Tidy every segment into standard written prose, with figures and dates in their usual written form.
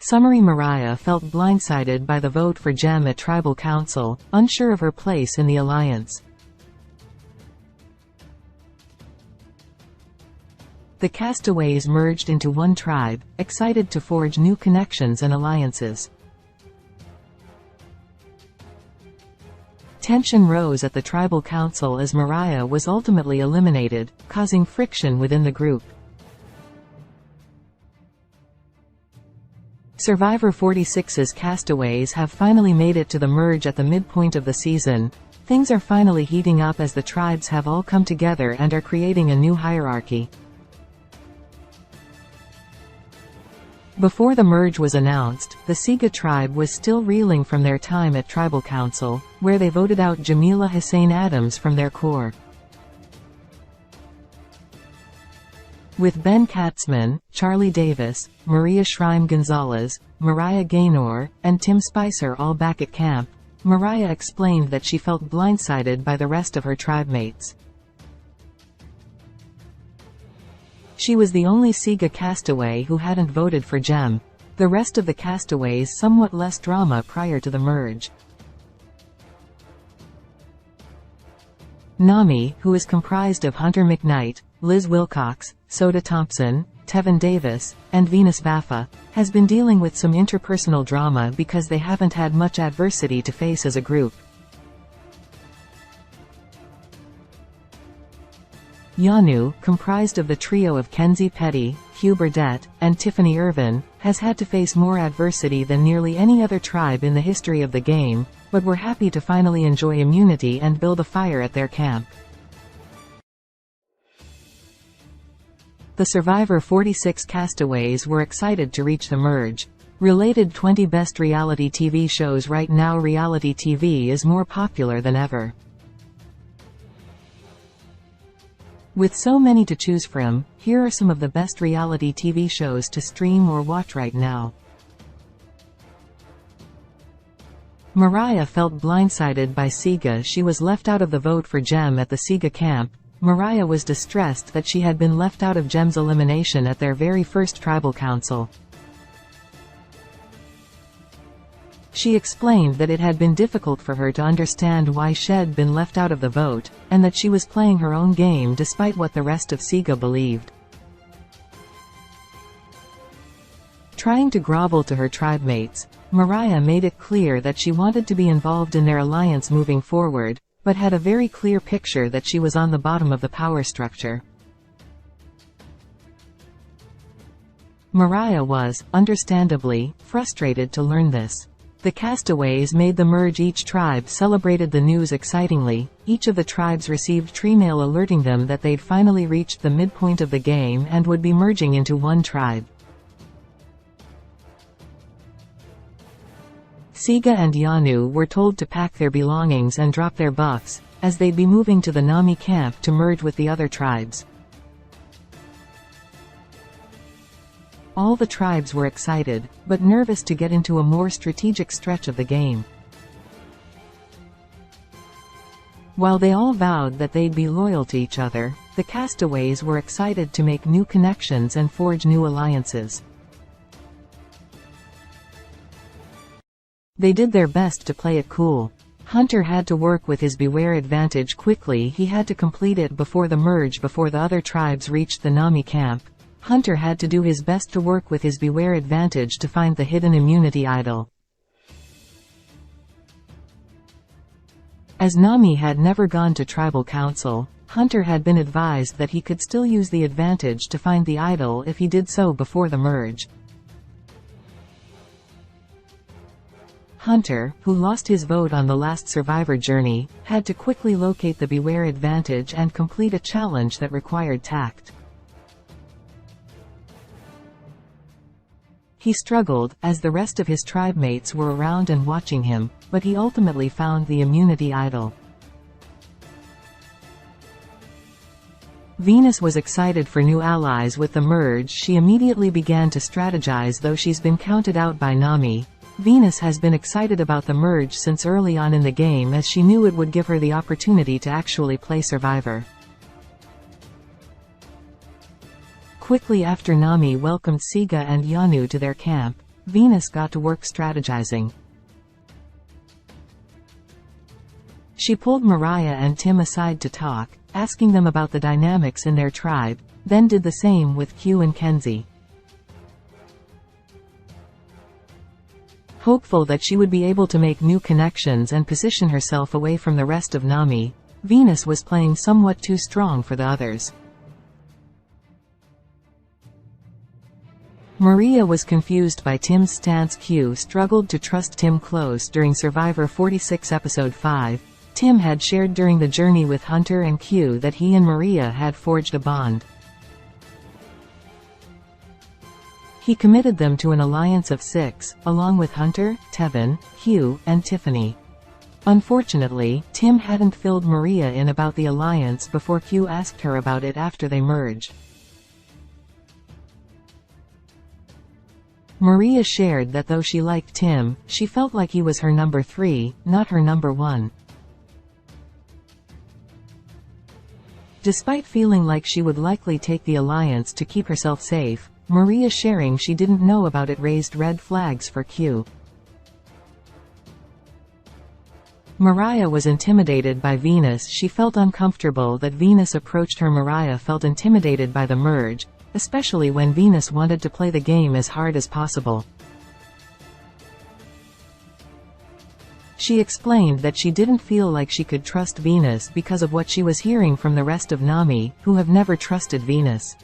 Summary: Mariah felt blindsided by the vote for Gem at Tribal Council, unsure of her place in the alliance. The castaways merged into one tribe, excited to forge new connections and alliances. Tension rose at the Tribal Council as Mariah was ultimately eliminated, causing friction within the group. Survivor 46's castaways have finally made it to the merge at the midpoint of the season. Things are finally heating up as the tribes have all come together and are creating a new hierarchy. Before the merge was announced, the Siga tribe was still reeling from their time at Tribal Council, where they voted out Jamila Hussein Adams from their core. With Ben Katzman, Charlie Davis, Maria Schreim Gonzalez, Mariah Gaynor, and Tim Spicer all back at camp, Mariah explained that she felt blindsided by the rest of her tribe mates. She was the only Siga castaway who hadn't voted for Gem. The rest of the castaways somewhat less drama prior to the merge. NAMI, who is comprised of Hunter McKnight, Liz Wilcox, Soda Thompson, Tevin Davis, and Venus Vaffa, has been dealing with some interpersonal drama because they haven't had much adversity to face as a group. Yanu, comprised of the trio of Kenzie Petty, Hugh Burdett, and Tiffany Irvin, has had to face more adversity than nearly any other tribe in the history of the game, but were happy to finally enjoy immunity and build a fire at their camp. The Survivor 46 castaways were excited to reach the merge. Related 20 best reality TV shows. Right now reality TV is more popular than ever. With so many to choose from, here are some of the best reality TV shows to stream or watch right now. Mariah felt blindsided by Siga. She was left out of the vote for Gem at the Siga camp. Mariah was distressed that she had been left out of Gem's elimination at their very first tribal council. She explained that it had been difficult for her to understand why she'd been left out of the vote, and that she was playing her own game despite what the rest of Siga believed. Trying to grovel to her tribe mates, Mariah made it clear that she wanted to be involved in their alliance moving forward, but had a very clear picture that she was on the bottom of the power structure. Mariah was, understandably, frustrated to learn this. The castaways made the merge. Each tribe celebrated the news excitingly. Each of the tribes received tree mail alerting them that they'd finally reached the midpoint of the game and would be merging into one tribe. Siga and Yanu were told to pack their belongings and drop their buffs, as they'd be moving to the NAMI camp to merge with the other tribes. All the tribes were excited, but nervous to get into a more strategic stretch of the game. While they all vowed that they'd be loyal to each other, the castaways were excited to make new connections and forge new alliances. They did their best to play it cool. Hunter had to work with his Beware advantage quickly. He had to complete it before the merge. Before the other tribes reached the NAMI camp, Hunter had to do his best to work with his Beware advantage to find the hidden immunity idol. As NAMI had never gone to Tribal Council, Hunter had been advised that he could still use the advantage to find the idol if he did so before the merge. Hunter, who lost his vote on the last Survivor journey, had to quickly locate the Beware advantage and complete a challenge that required tact. He struggled, as the rest of his tribe mates were around and watching him, but he ultimately found the immunity idol. Venus was excited for new allies with the merge. She immediately began to strategize. Though she's been counted out by NAMI, Venus has been excited about the merge since early on in the game, as she knew it would give her the opportunity to actually play Survivor. Quickly after NAMI welcomed Siga and Yanu to their camp, Venus got to work strategizing. She pulled Mariah and Tim aside to talk, asking them about the dynamics in their tribe, then did the same with Q and Kenzie. Hopeful that she would be able to make new connections and position herself away from the rest of Nami, Venus was playing somewhat too strong for the others. Maria was confused by Tim's stance. Q struggled to trust Tim close during Survivor 46 Episode 5. Tim had shared during the journey with Hunter and Q that he and Maria had forged a bond. He committed them to an alliance of 6, along with Hunter, Tevin, Q, and Tiffany. Unfortunately, Tim hadn't filled Maria in about the alliance before Q asked her about it after they merged. Maria shared that though she liked Tim, she felt like he was her number 3, not her number 1. Despite feeling like she would likely take the alliance to keep herself safe, Maria sharing she didn't know about it raised red flags for Q. Mariah was intimidated by Venus. She felt uncomfortable that Venus approached her. Mariah felt intimidated by the merge, especially when Venus wanted to play the game as hard as possible. She explained that she didn't feel like she could trust Venus because of what she was hearing from the rest of Nami, who have never trusted Venus.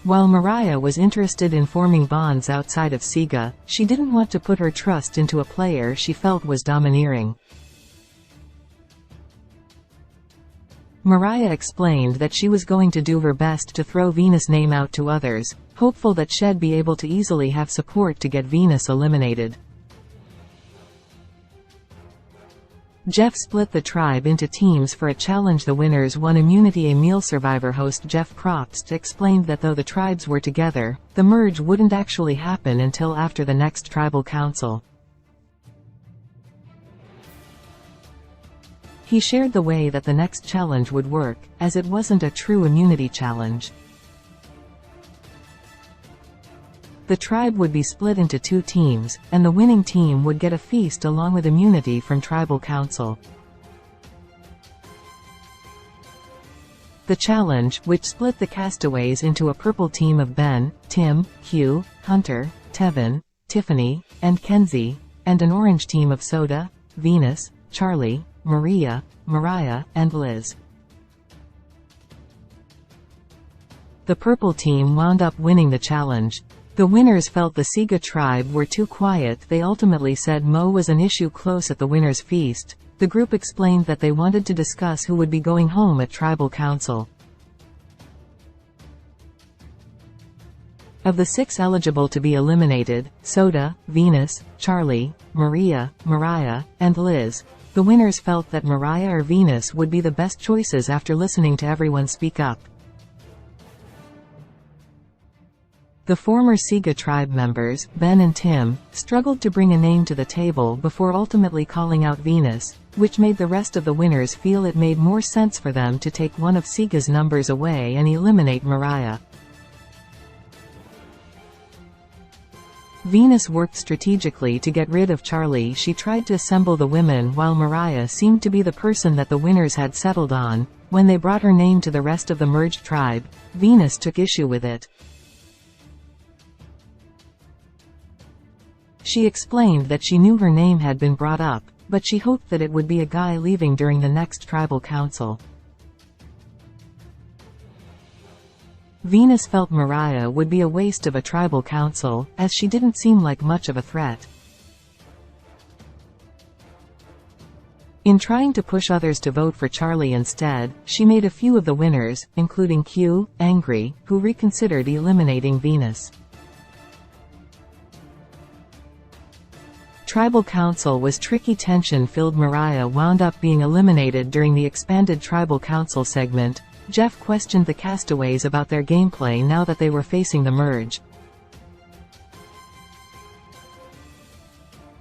While Mariah was interested in forming bonds outside of Siga, she didn't want to put her trust into a player she felt was domineering. Mariah explained that she was going to do her best to throw Venus' name out to others, hopeful that she'd be able to easily have support to get Venus eliminated. Jeff split the tribe into teams for a challenge. The winners won immunity. A meal. Survivor host Jeff Probst explained that though the tribes were together, the merge wouldn't actually happen until after the next tribal council. He shared the way that the next challenge would work, as it wasn't a true immunity challenge. The tribe would be split into 2 teams, and the winning team would get a feast along with immunity from tribal council. The challenge, which split the castaways into a purple team of Ben, Tim, Q, Hunter, Tevin, Tiffany, and Kenzie, and an orange team of Soda, Venus, Charlie, Maria, Mariah, and Liz. The purple team wound up winning the challenge. The winners felt the Siga tribe were too quiet. They ultimately said Mo was an issue close at the winners' feast. The group explained that they wanted to discuss who would be going home at tribal council. Of the 6 eligible to be eliminated, Soda, Venus, Charlie, Maria, Mariah, and Liz, the winners felt that Mariah or Venus would be the best choices after listening to everyone speak up. The former Siga tribe members, Ben and Tim, struggled to bring a name to the table before ultimately calling out Venus, which made the rest of the winners feel it made more sense for them to take one of Siga's numbers away and eliminate Mariah. Venus worked strategically to get rid of Charlie. She tried to assemble the women while Mariah seemed to be the person that the winners had settled on. When they brought her name to the rest of the merged tribe, Venus took issue with it. She explained that she knew her name had been brought up, but she hoped that it would be a guy leaving during the next tribal council. Venus felt Mariah would be a waste of a tribal council, as she didn't seem like much of a threat. In trying to push others to vote for Charlie instead, she made a few of the winners, including Q, angry, who reconsidered eliminating Venus. Tribal council was tricky. Tension-filled. Mariah wound up being eliminated during the expanded tribal council segment. Jeff questioned the castaways about their gameplay now that they were facing the merge.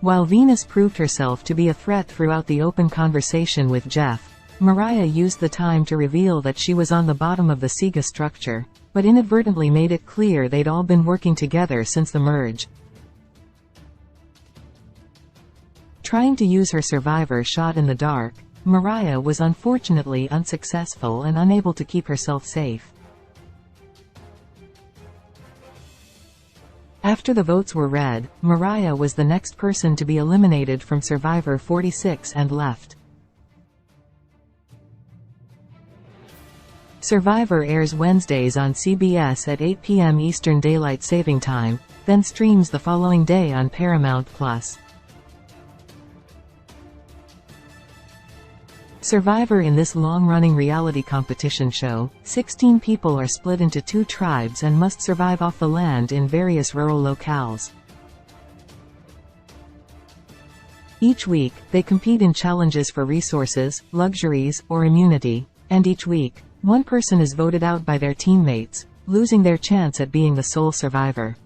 While Venus proved herself to be a threat throughout the open conversation with Jeff, Mariah used the time to reveal that she was on the bottom of the Siga structure, but inadvertently made it clear they'd all been working together since the merge. Trying to use her survivor shot in the dark, Mariah was unfortunately unsuccessful and unable to keep herself safe. After the votes were read, Mariah was the next person to be eliminated from Survivor 46 and left. Survivor airs Wednesdays on CBS at 8 p.m. Eastern Daylight Saving Time, then streams the following day on Paramount+. Survivor. In this long-running reality competition show, 16 people are split into 2 tribes and must survive off the land in various rural locales. Each week, they compete in challenges for resources, luxuries, or immunity, and each week, one person is voted out by their teammates, losing their chance at being the sole survivor.